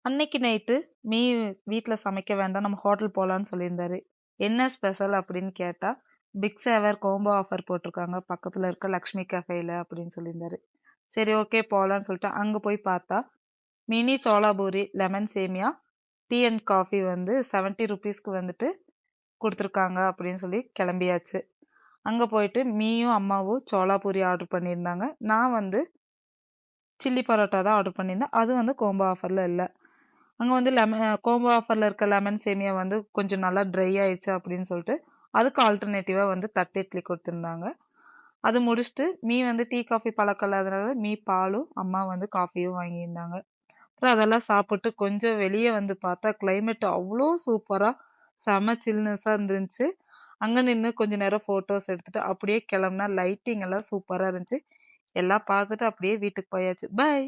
அன்னைக்கு night me வீட்ல சமைக்க வேண்டாம். நம்ம ஹோட்டல் போலான்னு சொல்லியிருந்தாரு. என்ன ஸ்பெஷல் அப்படின்னு கேட்டா, பிக் சேவர் காம்போ ஆஃபர் போட்டிருக்காங்க. பக்கத்துல இருக்க லக்ஷ்மி கஃபேல அப்படின்னு சொல்லியிருந்தாரு. சரி ஓகே போலான்னு சொல்லிட்டு அங்க போய் பார்த்தா, மினி சோளா பூரி, லெமன் சேமியா, டீ அண்ட் காஃபி வந்து 70 ரூபீஸ்க்கு வந்துட்டு குடுத்துருக்காங்க அப்படின்னு சொல்லி கிளம்பியாச்சு. அங்க போயிட்டு மீயும் அம்மாவும் சோளா பூரி ஆர்டர் பண்ணியிருந்தாங்க. நான் வந்து சில்லி பரோட்டா தான் ஆர்டர் பண்ணியிருந்தேன். அது வந்து காம்போ ஆஃபர்ல இல்ல. அங்க வந்து கோம்போ ஆஃபர்ல இருக்க லெமன் சேமியா வந்து கொஞ்சம் நல்லா ட்ரை ஆயிடுச்சு அப்படின்னு சொல்லிட்டு, அதுக்கு ஆல்டர்னேட்டிவா வந்து தட்டு இட்லி குடுத்துருந்தாங்க. அது முடிச்சுட்டு, வந்து டீ, காஃபி பழக்கம் இல்லாதனால பாலும், அம்மா வந்து காஃபியும் வாங்கியிருந்தாங்க. அப்புறம் அதெல்லாம் சாப்பிட்டு கொஞ்சம் வெளிய வந்து பார்த்தா, கிளைமேட் அவ்ளோ சூப்பரா செம சில்னஸா இருந்துச்சு. அங்க நின்னு கொஞ்ச நேரம் ஃபோட்டோஸ் எடுத்துட்டு, அப்படியே கிளம்புனா லைட்டிங் எல்லாம் சூப்பரா இருந்துச்சு. எல்லாம் பார்த்துட்டு அப்படியே வீட்டுக்கு போயாச்சு. பாய்.